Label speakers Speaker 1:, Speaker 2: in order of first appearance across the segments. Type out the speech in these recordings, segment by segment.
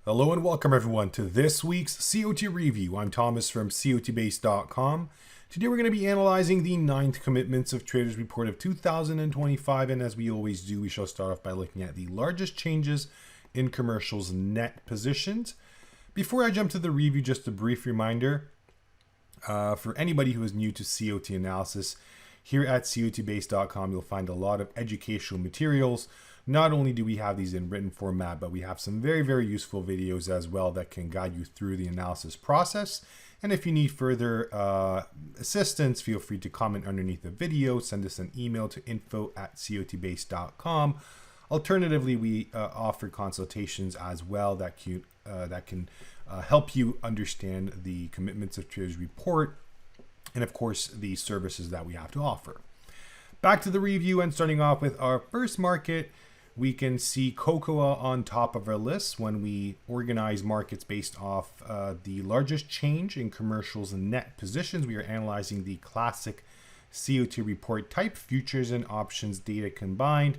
Speaker 1: Hello and welcome everyone to this week's COT review. I'm Thomas from COTBase.com. Today we're going to be analyzing the 9th Commitments of Traders Report of 2025, and as we always do, we shall start off by looking at the largest changes in commercials net positions. Before I jump to the review, just a brief reminder for anybody who is new to COT analysis, here at COTBase.com you'll find a lot of educational materials. Not only do we have these in written format, but we have some very useful videos as well that can guide you through the analysis process. And if you need further assistance, feel free to comment underneath the video, send us an email to info@cotbase.com. Alternatively, we offer consultations as well that can help you understand the Commitments of Traders Report and of course the services that we have to offer. Back to the review, and starting off with our first market, we can see cocoa on top of our list when we organize markets based off the largest change in commercials and net positions. We are analyzing the classic COT report type, futures and options data combined,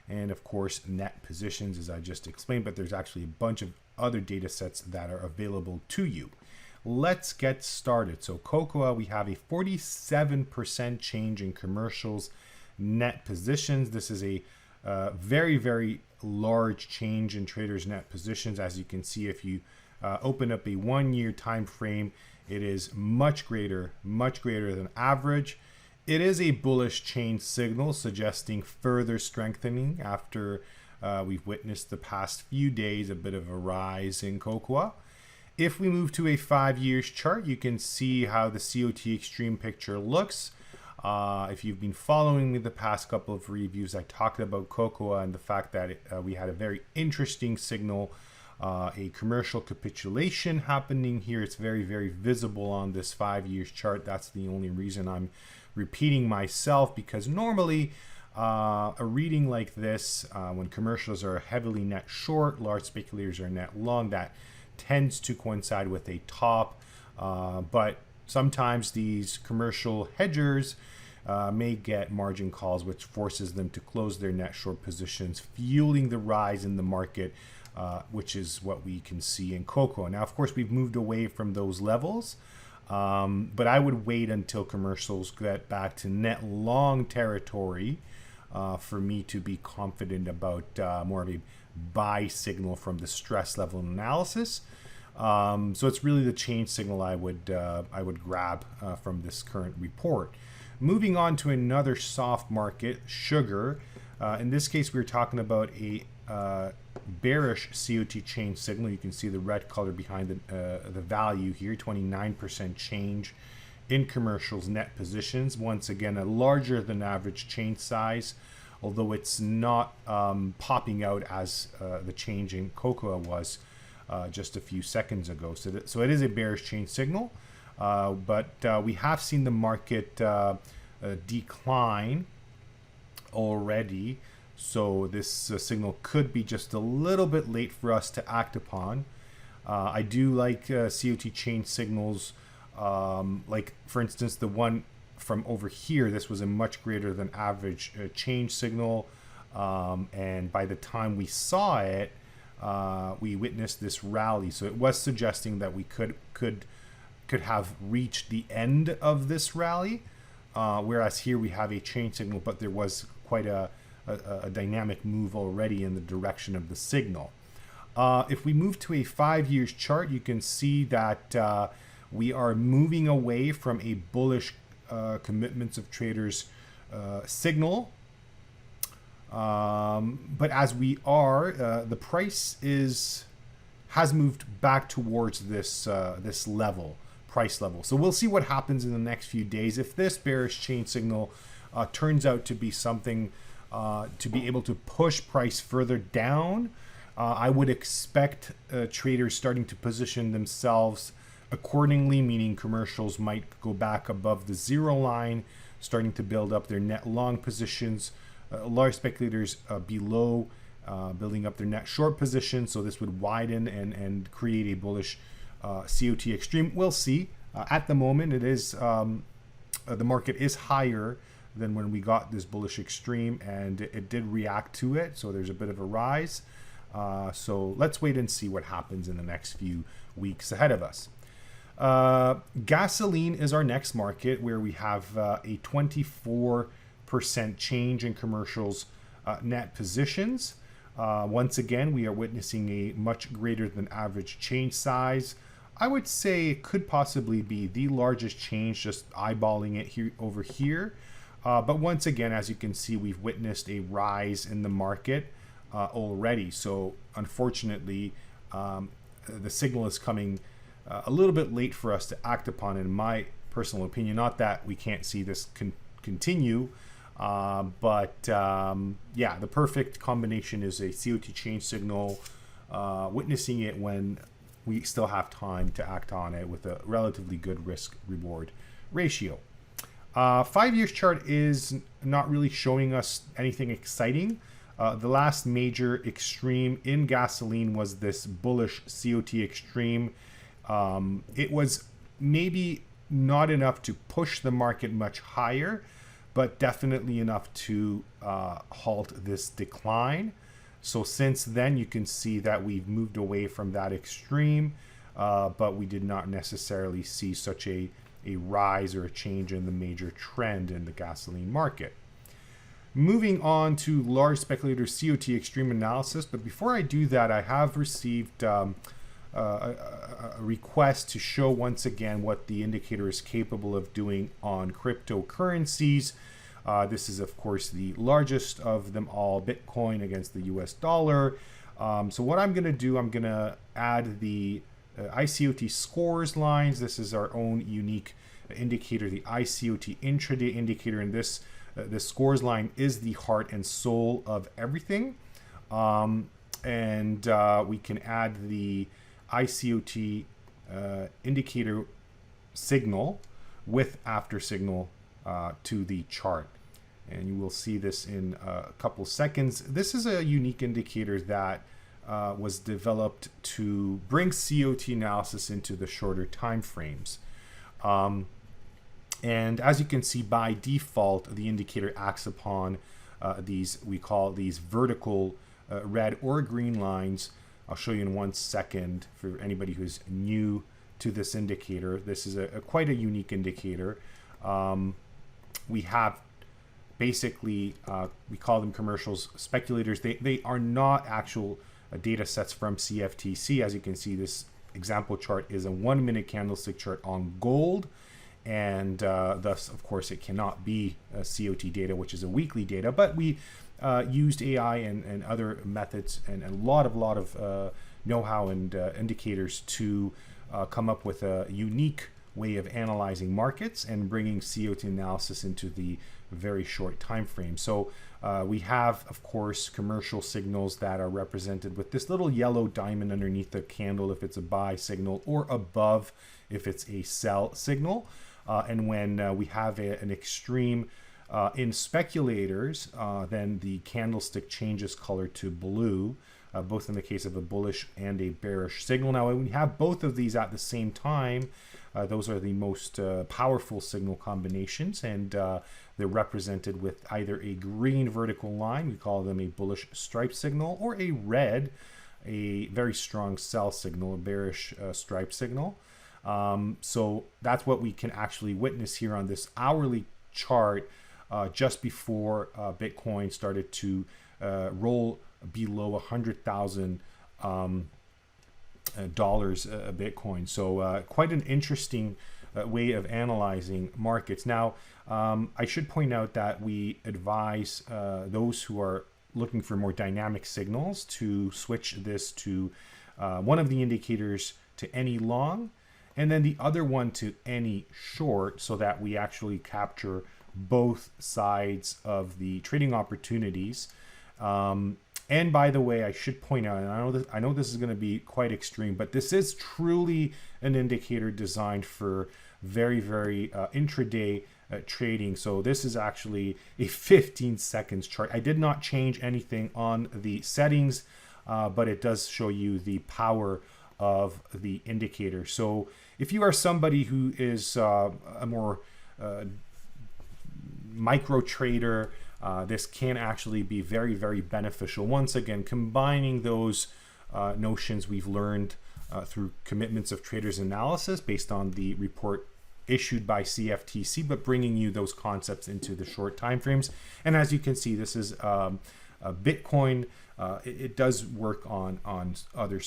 Speaker 1: and of course net positions as I just explained, but there's actually a bunch of other data sets that are available to you. Let's get started. So cocoa, we have a 47% change in commercials net positions. This is a very large change in traders net positions. As you can see, if you open up a 1-year time frame, it is much greater than average. It is a bullish change signal suggesting further strengthening after we've witnessed the past few days a bit of a rise in cocoa. If we move to a 5-year chart, you can see how the COT Extreme picture looks. If you've been following me the past couple of reviews, I talked about cocoa and the fact that we had a very interesting signal, a commercial capitulation happening here. It's very visible on this 5-year chart. That's the only reason I'm repeating myself, because normally a reading like this, when commercials are heavily net short, large speculators are net long, that tends to coincide with a top, but sometimes these commercial hedgers may get margin calls, which forces them to close their net short positions, fueling the rise in the market, which is what we can see in cocoa. Now, of course, we've moved away from those levels, but I would wait until commercials get back to net long territory for me to be confident about more of a buy signal from the stress level analysis. So it's really the change signal I would grab from this current report. Moving on to another soft market, sugar. In this case, we're talking about a bearish COT change signal. You can see the red color behind the value here, 29% change in commercials net positions. Once again, a larger than average change size, although it's not popping out as the change in cocoa was just a few seconds ago. So it is a bearish change signal, but we have seen the market decline already. So this signal could be just a little bit late for us to act upon. I do like COT change signals, like for instance the one from over here. This was a much greater than average change signal, and by the time we saw it, we witnessed this rally. So it was suggesting that we could have reached the end of this rally, whereas here we have a change signal, but there was quite a dynamic move already in the direction of the signal. If we move to a 5-year chart, you can see that we are moving away from a bullish commitments of traders signal, but as we are, the price has moved back towards this price level. So we'll see what happens in the next few days. If this bearish change signal turns out to be something to be able to push price further down, I would expect traders starting to position themselves accordingly, meaning commercials might go back above the zero line, starting to build up their net long positions, large speculators below, building up their net short position. So this would widen and create a bullish COT Extreme. We'll see. At the moment, it is the market is higher than when we got this bullish extreme, and it did react to it. So there's a bit of a rise. So let's wait and see what happens in the next few weeks ahead of us. Gasoline is our next market, where we have a 24% change in commercials net positions. Once again, we are witnessing a much greater than average change size. I would say it could possibly be the largest change, just eyeballing it here over here. But once again, as you can see, we've witnessed a rise in the market already. So unfortunately, the signal is coming a little bit late for us to act upon, in my personal opinion. Not that we can't see this continue, but yeah, the perfect combination is a COT change signal, witnessing it when we still have time to act on it with a relatively good risk-reward ratio. 5 years chart is not really showing us anything exciting. The last major extreme in gasoline was this bullish COT Extreme. It was maybe not enough to push the market much higher, but definitely enough to halt this decline. So since then, you can see that we've moved away from that extreme, but we did not necessarily see such a rise or a change in the major trend in the gasoline market. Moving on to large speculator COT Extreme analysis, but before I do that, I have received a request to show once again what the indicator is capable of doing on cryptocurrencies. This is, of course, the largest of them all, Bitcoin against the US dollar. So what I'm going to do, I'm going to add the iCOT scores lines. This is our own unique indicator, the iCOT Intraday Indicator, and this scores line is the heart and soul of everything. And we can add the iCOT indicator signal with AfterSignal to the chart, and you will see this in a couple seconds. This is a unique indicator that was developed to bring COT analysis into the shorter time frames. And as you can see, by default, the indicator acts upon these, we call these vertical red or green lines. I'll show you in 1 second for anybody who's new to this indicator. This is quite a unique indicator. We have basically, we call them commercials, speculators. They are not actual data sets from CFTC. As you can see, this example chart is a 1 minute candlestick chart on gold. And thus, of course, it cannot be COT data, which is a weekly data. But we used AI and other methods and a lot of know-how and indicators to come up with a unique way of analyzing markets and bringing COT analysis into the very short time frame. So we have, of course, commercial signals that are represented with this little yellow diamond underneath the candle if it's a buy signal, or above if it's a sell signal. And when we have an extreme in speculators, then the candlestick changes color to blue, both in the case of a bullish and a bearish signal. Now, when we have both of these at the same time, those are the most powerful signal combinations, and they're represented with either a green vertical line, we call them a bullish stripe signal, or a red, a very strong sell signal, a bearish stripe signal. So that's what we can actually witness here on this hourly chart just before Bitcoin started to roll below 100,000 dollars a Bitcoin. So quite an interesting way of analyzing markets. Now, I should point out that we advise those who are looking for more dynamic signals to switch this to one of the indicators to any long, and then the other one to any short, so that we actually capture both sides of the trading opportunities. And by the way, I should point out, and I know this is going to be quite extreme, but this is truly an indicator designed for very, very intraday trading. So this is actually a 15 seconds chart. I did not change anything on the settings, but it does show you the power of the indicator. So if you are somebody who is a more micro trader, this can actually be very, very beneficial. Once again, combining those notions we've learned through commitments of traders analysis based on the report issued by CFTC, but bringing you those concepts into the short time frames. And as you can see, this is Bitcoin. It does work on other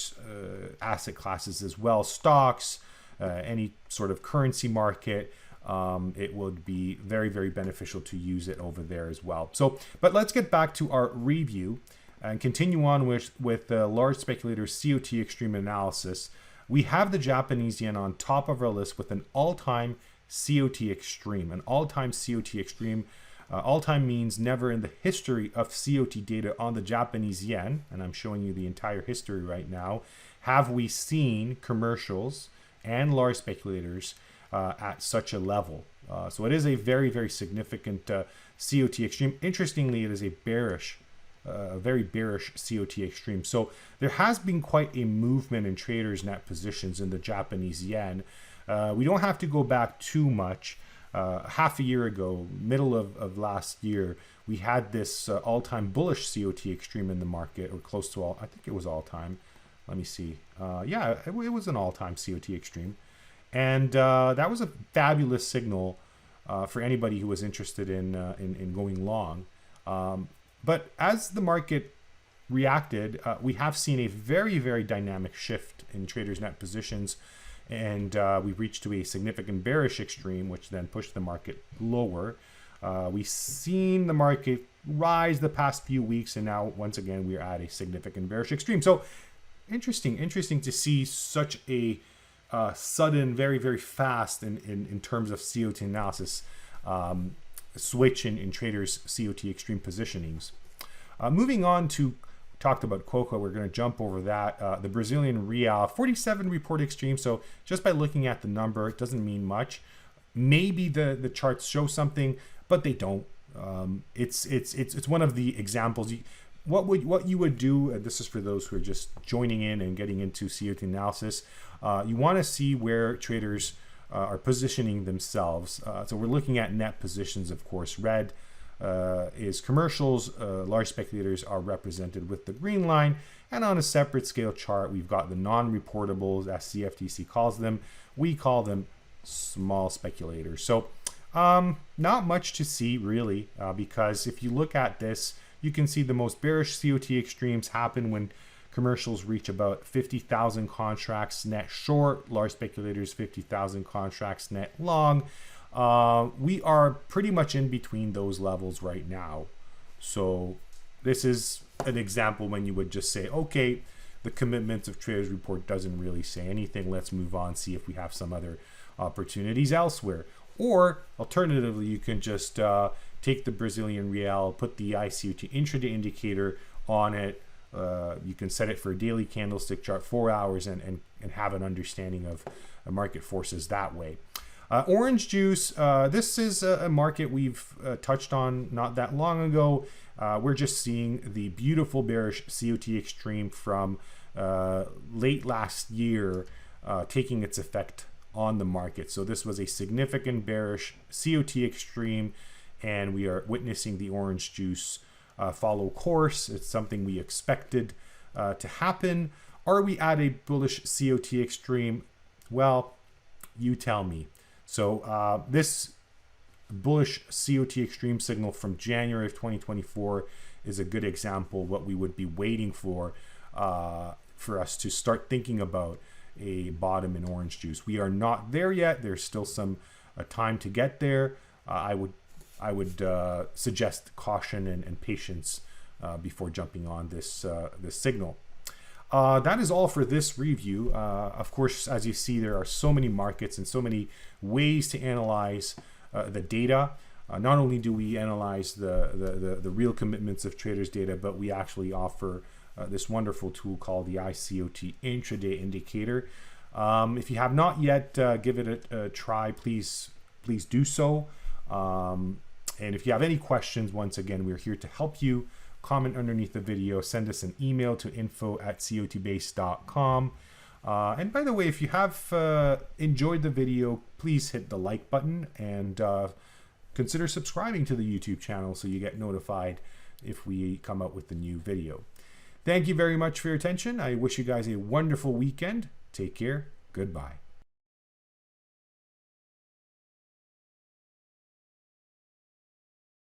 Speaker 1: asset classes as well, stocks, any sort of currency market. It would be very, very beneficial to use it over there as well. So, but let's get back to our review and continue on with the large speculator COT Extreme analysis. We have the Japanese yen on top of our list with an all-time COT Extreme. An all-time COT Extreme. All-time means never in the history of COT data on the Japanese yen, and I'm showing you the entire history right now, have we seen commercials and large speculators at such a level. So it is a very, very significant COT Extreme. Interestingly, it is a bearish, very bearish COT Extreme. So there has been quite a movement in traders' net positions in the Japanese yen. We don't have to go back too much. Half a year ago, middle of last year, we had this all-time bullish COT Extreme in the market, or close to all. I think it was all-time. Let me see. Yeah, it was an all-time COT Extreme. And that was a fabulous signal for anybody who was interested in going long. But as the market reacted, we have seen a very, very dynamic shift in traders' net positions. And we reached to a significant bearish extreme, which then pushed the market lower. We've seen the market rise the past few weeks, and now once again we're at a significant bearish extreme. So interesting to see such a sudden, very, very fast in terms of COT analysis switch in traders' COT extreme positionings. Moving on to talked about cocoa, we're going to jump over that. The Brazilian Real 47 report extreme. So just by looking at the number, it doesn't mean much. Maybe the charts show something, but they don't. It's one of the examples. What you would do, and this is for those who are just joining in and getting into COT analysis, you want to see where traders are positioning themselves. So we're looking at net positions, of course. Red is commercials. Large speculators are represented with the green line. And on a separate scale chart, we've got the non-reportables, as CFTC calls them. We call them small speculators. So not much to see, really, because if you look at this, you can see the most bearish COT extremes happen when commercials reach about 50,000 contracts net short, large speculators 50,000 contracts net long. We are pretty much in between those levels right now. So this is an example when you would just say, okay, the commitments of traders report doesn't really say anything. Let's move on, see if we have some other opportunities elsewhere. Or alternatively, you can just take the Brazilian Real, put the iCOT Intraday Indicator on it. You can set it for a daily candlestick chart, 4 hours, and have an understanding of market forces that way. Orange juice, this is a market we've touched on not that long ago. We're just seeing the beautiful bearish COT extreme from late last year taking its effect on the market. So this was a significant bearish COT extreme, and we are witnessing the orange juice follow course. It's something we expected to happen. Are we at a bullish COT extreme? Well, you tell me. So this bullish COT extreme signal from January of 2024 is a good example of what we would be waiting for us to start thinking about a bottom in orange juice. We are not there yet. There's still some time to get there. I would suggest caution and patience before jumping on this signal. That is all for this review. Of course, as you see, there are so many markets and so many ways to analyze the data. Not only do we analyze the real commitments of traders' data, but we actually offer this wonderful tool called the iCOT Intraday Indicator. If you have not yet given it a try, please do so. And if you have any questions, once again, we're here to help you. Comment underneath the video, send us an email to info@cotbase.com. And by the way, if you have enjoyed the video, please hit the like button and consider subscribing to the YouTube channel so you get notified if we come out with the new video. Thank you very much for your attention. I wish you guys a wonderful weekend. Take care. Goodbye.